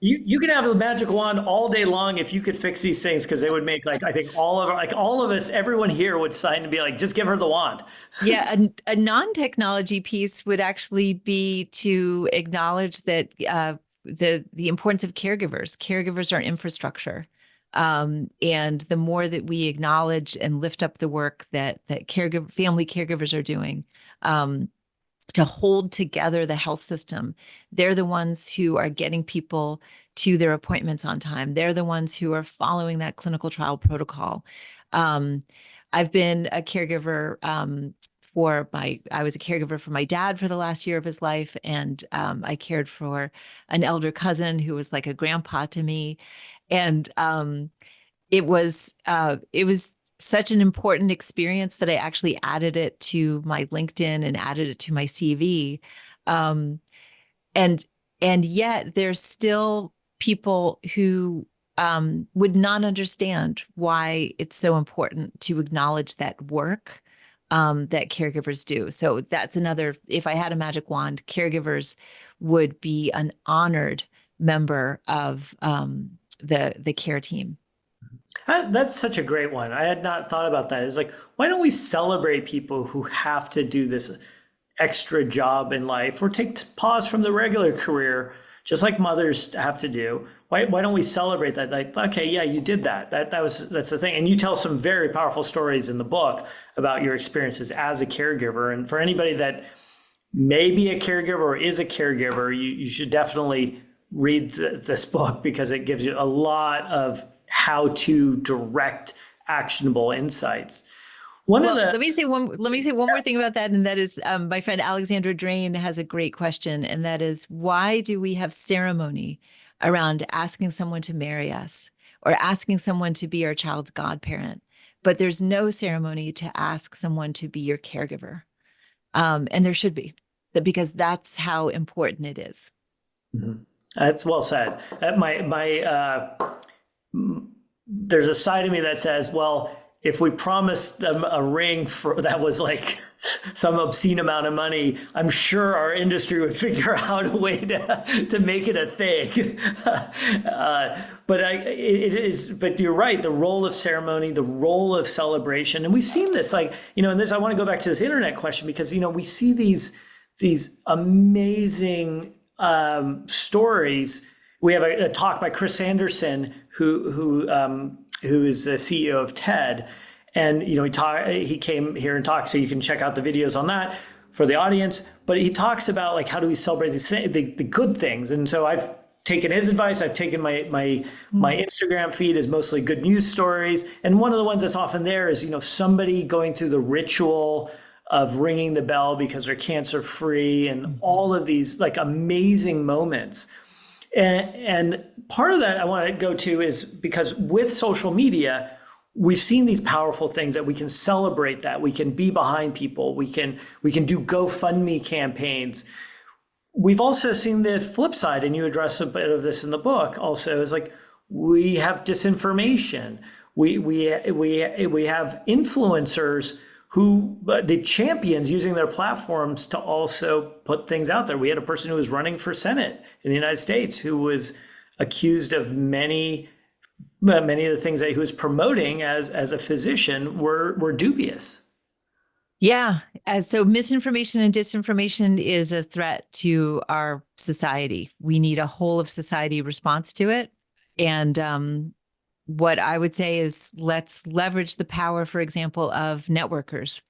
you can have the magic wand all day long if you could fix these things, because they would make, like, I think all of us, everyone here would sign to be like, just give her the wand. Yeah, a non-technology piece would actually be to acknowledge that the importance of caregivers. Caregivers are infrastructure. And the more that we acknowledge and lift up the work that family caregivers are doing, to hold together the health system. They're the ones who are getting people to their appointments on time. They're the ones who are following that clinical trial protocol. I've been a caregiver I was a caregiver for my dad for the last year of his life. And I cared for an elder cousin who was like a grandpa to me. And it was such an important experience that I actually added it to my LinkedIn and added it to my CV. Um, and and yet there's still people who would not understand why it's so important to acknowledge that work that caregivers do. So that's another, if I had a magic wand, caregivers would be an honored member of the care team. That's such a great one. I had not thought about that. It's like, why don't we celebrate people who have to do this extra job in life or take pause from the regular career, just like mothers have to do? Why don't we celebrate that? Like, okay, yeah, you did that. That's the thing. And you tell some very powerful stories in the book about your experiences as a caregiver. And for anybody that may be a caregiver or is a caregiver, you should definitely read this book because it gives you a lot of how to direct actionable insights. Let me say one more thing about that, and that is my friend Alexandra Drain has a great question, and that is, why do we have ceremony around asking someone to marry us or asking someone to be our child's godparent, but there's no ceremony to ask someone to be your caregiver? And there should be, because that's how important it is. Mm-hmm. That's well said. There's a side of me that says, well, if we promised them a ring that was like some obscene amount of money, I'm sure our industry would figure out a way to make it a thing. But you're right. The role of ceremony, the role of celebration, and we've seen this, and this, I want to go back to this internet question because, we see these amazing stories. We have a talk by Chris Anderson, who is the CEO of TED, and he came here and talked. So you can check out the videos on that for the audience. But he talks about like how do we celebrate the good things. And so I've taken his advice. I've taken my Instagram feed is mostly good news stories, and one of the ones that's often there is somebody going through the ritual of ringing the bell because they're cancer free, and all of these like amazing moments. And part of that I want to go to is because with social media, we've seen these powerful things that we can celebrate, that we can be behind people. We can do GoFundMe campaigns. We've also seen the flip side, and you address a bit of this in the book also, is like we have disinformation. We have influencers who the champions using their platforms to also put things out there. We had a person who was running for Senate in the United States who was accused of many of the things that he was promoting as a physician were dubious. Yeah. So misinformation and disinformation is a threat to our society. We need a whole of society response to it. And what I would say is let's leverage the power, for example, of networkers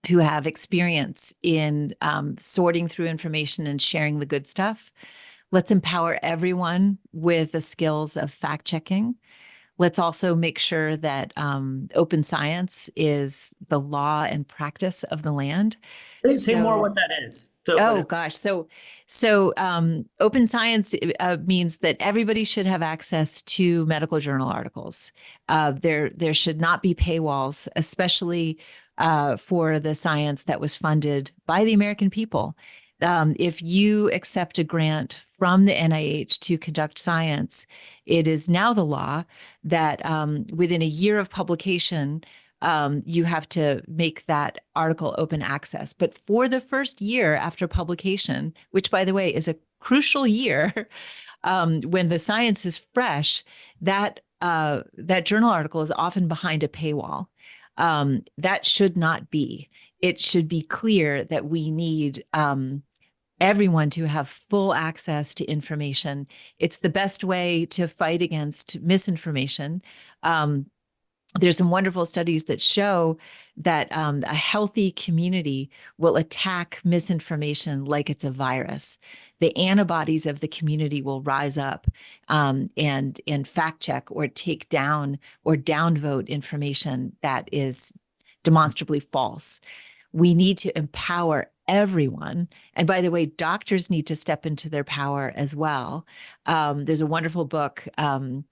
who have experience in sorting through information and sharing the good stuff. Let's empower everyone with the skills of fact checking. Let's also make sure that open science is the law and practice of the land. Say more what that is. Gosh. So open science means that everybody should have access to medical journal articles. There should not be paywalls, especially for the science that was funded by the American people. If you accept a grant from the NIH to conduct science, it is now the law that within a year of publication, you have to make that article open access. But for the first year after publication, which by the way is a crucial year, when the science is fresh, that journal article is often behind a paywall. That should not be. It should be clear that we need everyone to have full access to information. It's the best way to fight against misinformation. There's some wonderful studies that show that a healthy community will attack misinformation like it's a virus. The antibodies of the community will rise up and fact check or take down or downvote information that is demonstrably false. We need to empower everyone. And by the way, doctors need to step into their power as well. There's a wonderful book by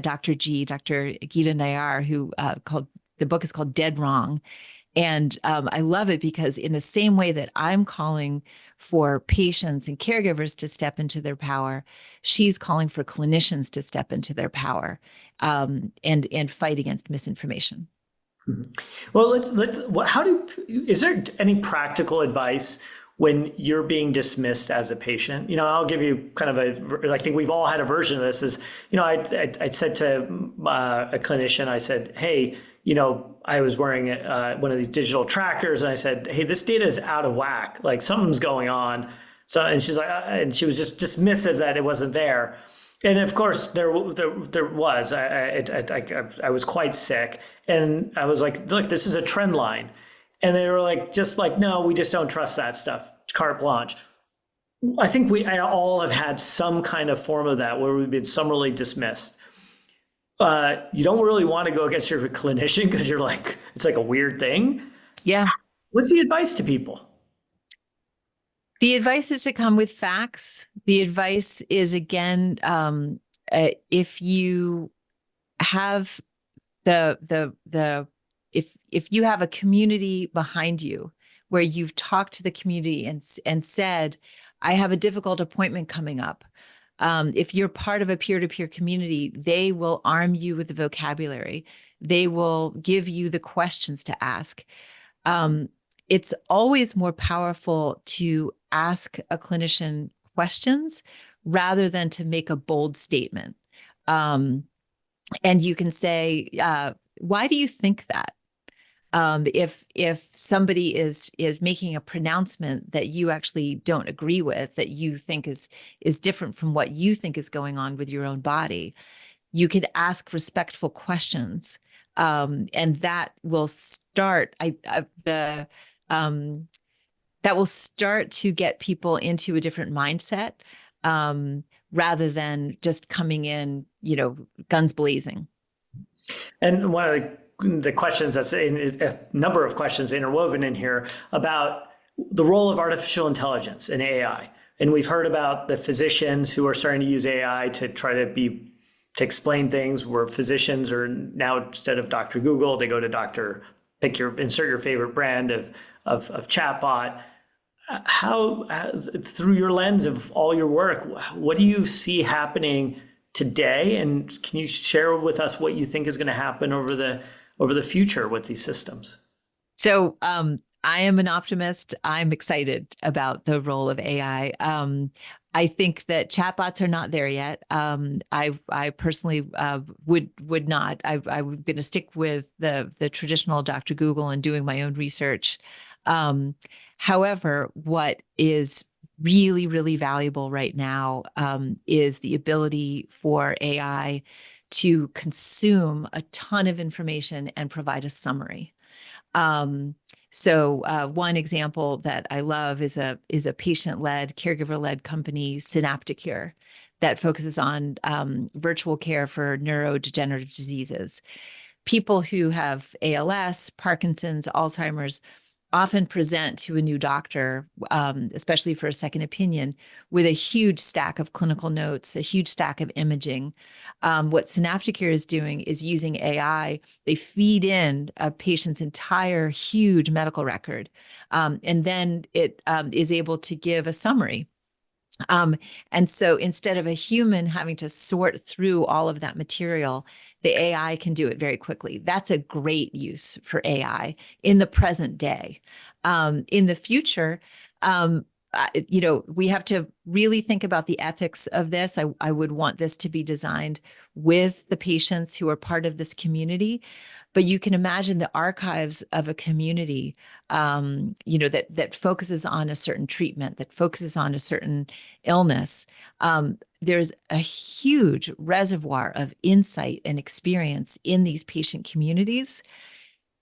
Dr. Geeta Nayar, who called the book is called Dead Wrong. And I love it because in the same way that I'm calling for patients and caregivers to step into their power, she's calling for clinicians to step into their power and fight against misinformation. Well, is there any practical advice when you're being dismissed as a patient? I'll give you kind of I think we've all had a version of this is, I said to a clinician, I said, hey, I was wearing one of these digital trackers and I said, hey, this data is out of whack. Like something's going on. So, and she's like, and she was just dismissive that it wasn't there. And of course, there was. I was quite sick, and I was like, "Look, this is a trend line," and they were like, "Just like, no, we just don't trust that stuff. Carte blanche." I think we all have had some kind of form of that where we've been summarily dismissed. You don't really want to go against your clinician because you're like, it's like a weird thing. Yeah. What's the advice to people? The advice is to come with facts. The advice is, again, if you have if you have a community behind you where you've talked to the community and said, I have a difficult appointment coming up. If you're part of a peer-to-peer community, they will arm you with the vocabulary. They will give you the questions to ask. It's always more powerful to ask a clinician questions rather than to make a bold statement. And you can say, why do you think that? If somebody is making a pronouncement that you actually don't agree with, that you think is different from what you think is going on with your own body, you could ask respectful questions, and that will start that will start to get people into a different mindset, rather than just coming in, guns blazing. And one of the questions that's a number of questions interwoven in here about the role of artificial intelligence and AI. And we've heard about the physicians who are starting to use AI to try to explain things, where physicians are now, instead of Dr. Google, they go to insert your favorite brand of chatbot. How, through your lens of all your work, what do you see happening today? And can you share with us what you think is going to happen over the future with these systems? So I am an optimist. I'm excited about the role of AI. I think that chatbots are not there yet. I personally would not. I'm going to stick with the traditional Dr. Google and doing my own research. However, what is really, really valuable right now is the ability for AI to consume a ton of information and provide a summary. So one example that I love is a patient-led, caregiver-led company, Synapticure, that focuses on virtual care for neurodegenerative diseases. People who have ALS, Parkinson's, Alzheimer's often present to a new doctor, especially for a second opinion, with a huge stack of clinical notes, a huge stack of imaging. What Synapticure is doing is using AI. They feed in a patient's entire huge medical record, and then it is able to give a summary. And so instead of a human having to sort through all of that material, the AI can do it very quickly. That's a great use for AI in the present day. In the future, we have to really think about the ethics of this. I would want this to be designed with the patients who are part of this community. But you can imagine the archives of a community, that focuses on a certain treatment, that focuses on a certain illness. There's a huge reservoir of insight and experience in these patient communities.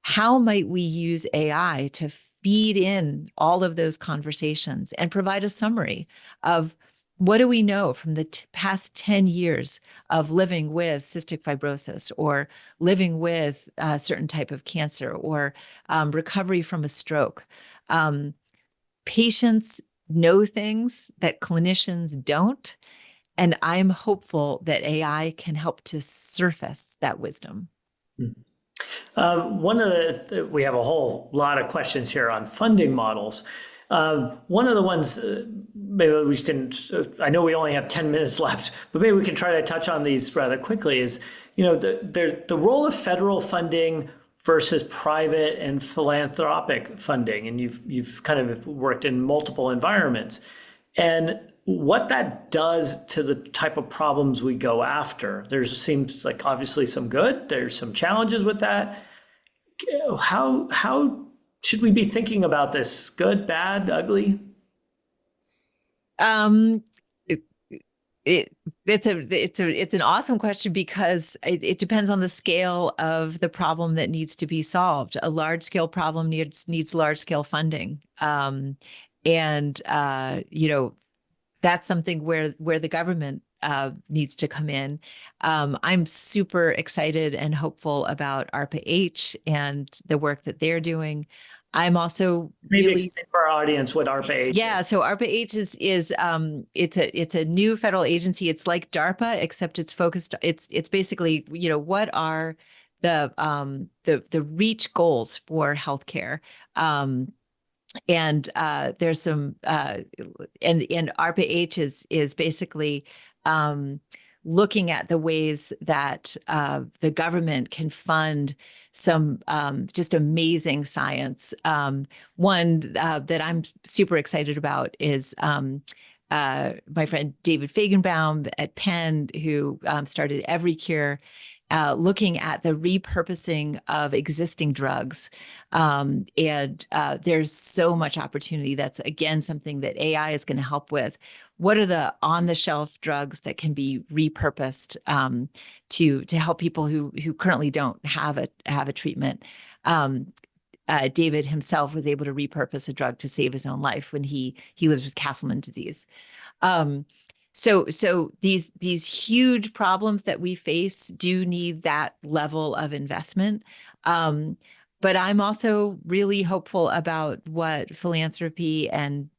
How might we use AI to feed in all of those conversations and provide a summary of what do we know from the past 10 years of living with cystic fibrosis or living with a certain type of cancer or recovery from a stroke? Patients know things that clinicians don't, and I'm hopeful that AI can help to surface that wisdom. We have a whole lot of questions here on funding models. One of the ones, maybe we can, I know we only have 10 minutes left, but maybe we can try to touch on these rather quickly is, the role of federal funding versus private and philanthropic funding. And you've kind of worked in multiple environments. And what that does to the type of problems we go after. There seems like obviously some good, there's some challenges with that. How should we be thinking about this? Good, bad, ugly? It's an awesome question because it depends on the scale of the problem that needs to be solved. A large scale problem needs large scale funding. And that's something where the government needs to come in. I'm super excited and hopeful about ARPA-H and the work that they're doing. I'm also Maybe really explain for our audience what ARPA-H yeah. is. So ARPA-H is it's a new federal agency. It's like DARPA, except it's focused. It's basically what are the reach goals for healthcare. And there's some and ARPA-H is basically looking at the ways that the government can fund some just amazing science. One that I'm super excited about is my friend David Fajgenbaum at Penn, who started EveryCure, looking at the repurposing of existing drugs. And there's so much opportunity. That's, again, something that AI is going to help with. What are the on-the-shelf drugs that can be repurposed to help people who currently don't have a treatment? David himself was able to repurpose a drug to save his own life when he lives with Castleman disease. So these huge problems that we face do need that level of investment. But I'm also really hopeful about what philanthropy and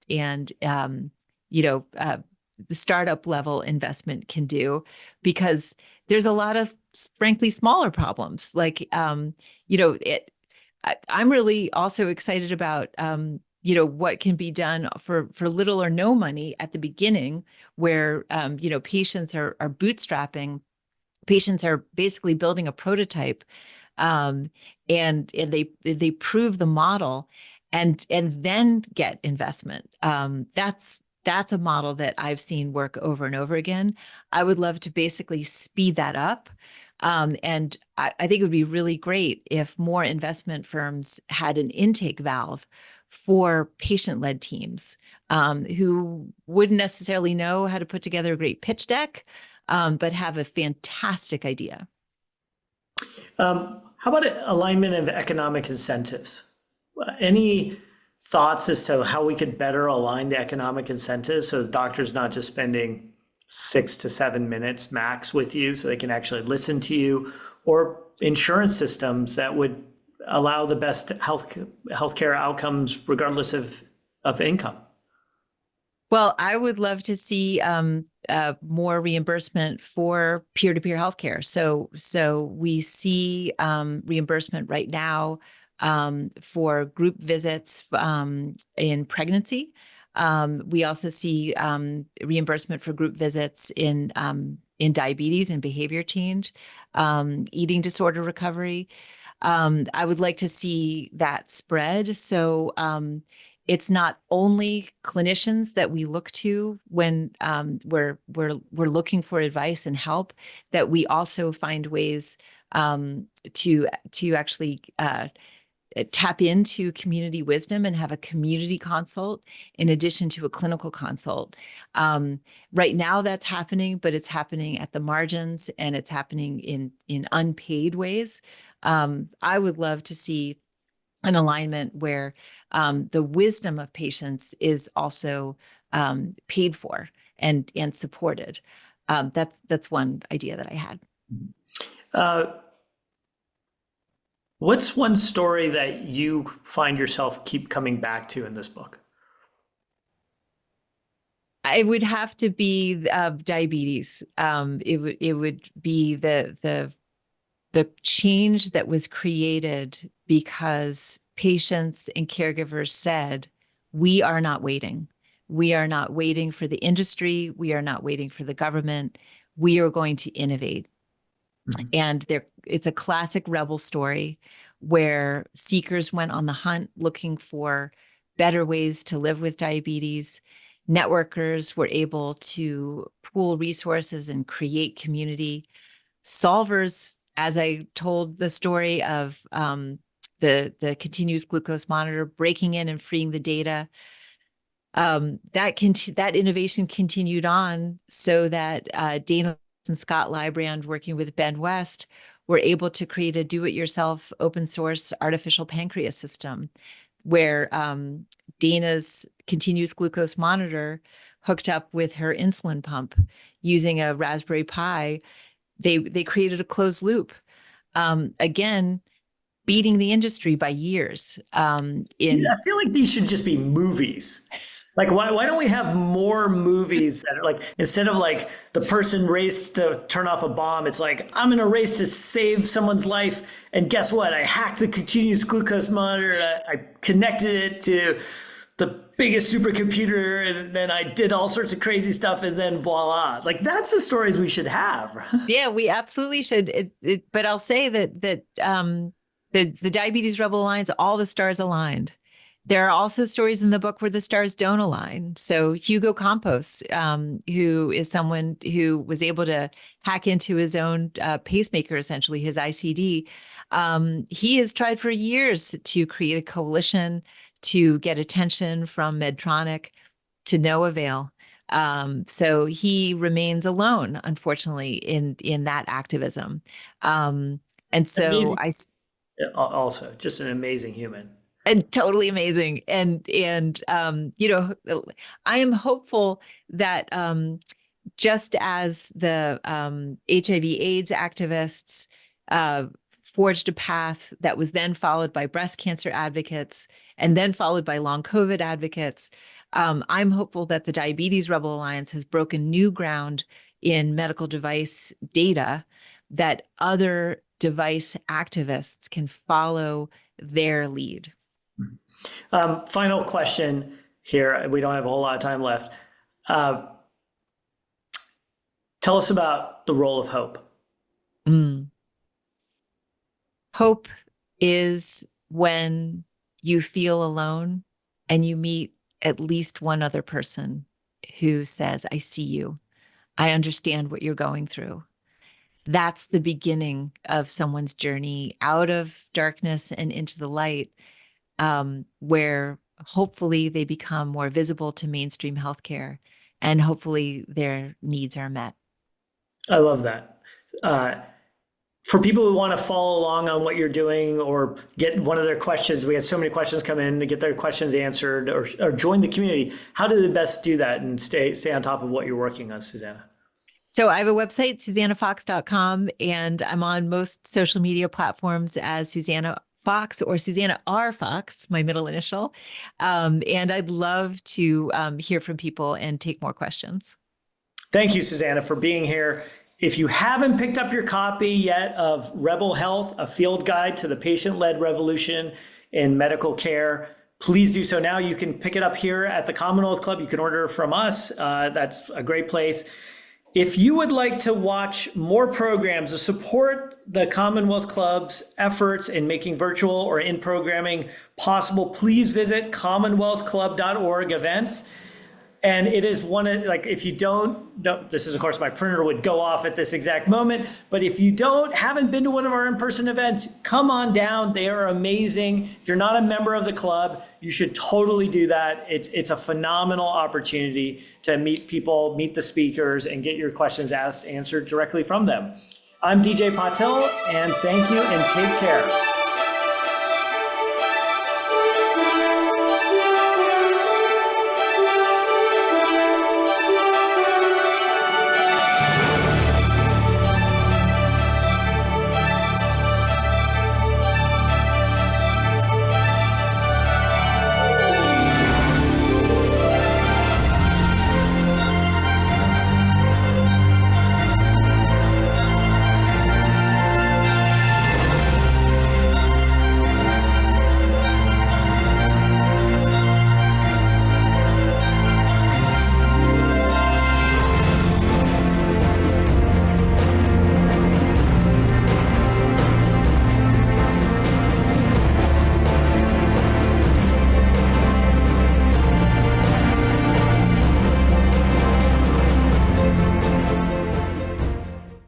the startup level investment can do, because there's a lot of frankly smaller problems. Like I'm really also excited about what can be done for little or no money at the beginning, where patients are bootstrapping. Patients are basically building a prototype, and they prove the model, and then get investment. That's a model that I've seen work over and over again. I would love to basically speed that up. And I think it would be really great if more investment firms had an intake valve for patient-led teams who wouldn't necessarily know how to put together a great pitch deck, but have a fantastic idea. How about alignment of economic incentives? Any thoughts as to how we could better align the economic incentives so the doctor's not just spending 6 to 7 minutes max with you, so they can actually listen to you, or insurance systems that would allow the best healthcare outcomes regardless of income? Well, I would love to see more reimbursement for peer-to-peer healthcare. So we see reimbursement right now for group visits in pregnancy. We also see reimbursement for group visits in diabetes and behavior change, eating disorder recovery. I would like to see that spread. So it's not only clinicians that we look to when we're looking for advice and help, that we also find ways to actually tap into community wisdom and have a community consult in addition to a clinical consult. Right now that's happening, but it's happening at the margins, and it's happening in unpaid ways. I would love to see an alignment where the wisdom of patients is also paid for, and supported. That's one idea that I had. What's one story that you find yourself keep coming back to in this book? It would have to be diabetes. It would be the change that was created because patients and caregivers said, we are not waiting. We are not waiting for the industry. We are not waiting for the government. We are going to innovate. Mm-hmm. And it's a classic rebel story where seekers went on the hunt looking for better ways to live with diabetes. Networkers were able to pool resources and create community. Solvers, as I told the story of the continuous glucose monitor, breaking in and freeing the data, that innovation continued on so that Dana and Scott Librand, working with Ben West, were able to create a do-it-yourself open source artificial pancreas system where Dana's continuous glucose monitor hooked up with her insulin pump using a Raspberry Pi. They created a closed loop, again, beating the industry by years. I feel like these should just be movies. Like, why don't we have more movies that are like, instead of like the person raced to turn off a bomb, it's like, I'm in a race to save someone's life. And guess what? I hacked the continuous glucose monitor. I connected it to the biggest supercomputer, and then I did all sorts of crazy stuff, and then voila. Like, that's the stories we should have. Yeah, we absolutely should. But I'll say that the Diabetes Rebel Alliance, all the stars aligned. There are also stories in the book where the stars don't align. So Hugo Campos, who is someone who was able to hack into his own pacemaker, essentially his ICD, he has tried for years to create a coalition to get attention from Medtronic, to no avail. So he remains alone, unfortunately, in that activism. And so also just an amazing human. And totally amazing. And you know, I am hopeful that just as the HIV/AIDS activists forged a path that was then followed by breast cancer advocates and then followed by long COVID advocates, I'm hopeful that the Diabetes Rebel Alliance has broken new ground in medical device data, that other device activists can follow their lead. Final question here. We don't have a whole lot of time left. Tell us about the role of hope. Hope is when you feel alone and you meet at least one other person who says, I see you. I understand what you're going through. That's the beginning of someone's journey out of darkness and into the light, where hopefully they become more visible to mainstream healthcare and hopefully their needs are met. I love that. For people who want to follow along on what you're doing or get one of their questions, we had so many questions come in to get their questions answered or join the community. How do they best do that and stay on top of what you're working on, Susanna? So I have a website, SusannaFox.com, and I'm on most social media platforms as Susanna Fox or Susanna R. Fox, my middle initial. And I'd love to hear from people and take more questions. Thank you, Susanna, for being here. If you haven't picked up your copy yet of Rebel Health, a field guide to the patient-led revolution in medical care, please do so now. You can pick it up here at the Commonwealth Club. You can order from us. That's a great place. If you would like to watch more programs to support the Commonwealth Club's efforts in making virtual or in-programming possible, please visit commonwealthclub.org events. And it is one of, like, if you don't know, this is, of course, my printer would go off at this exact moment, but if you haven't been to one of our in-person events, come on down. They are amazing. If you're not a member of the club, you should totally do that. It's a phenomenal opportunity to meet people, meet the speakers, and get your questions answered directly from them. I'm DJ Patil, and thank you, and take care.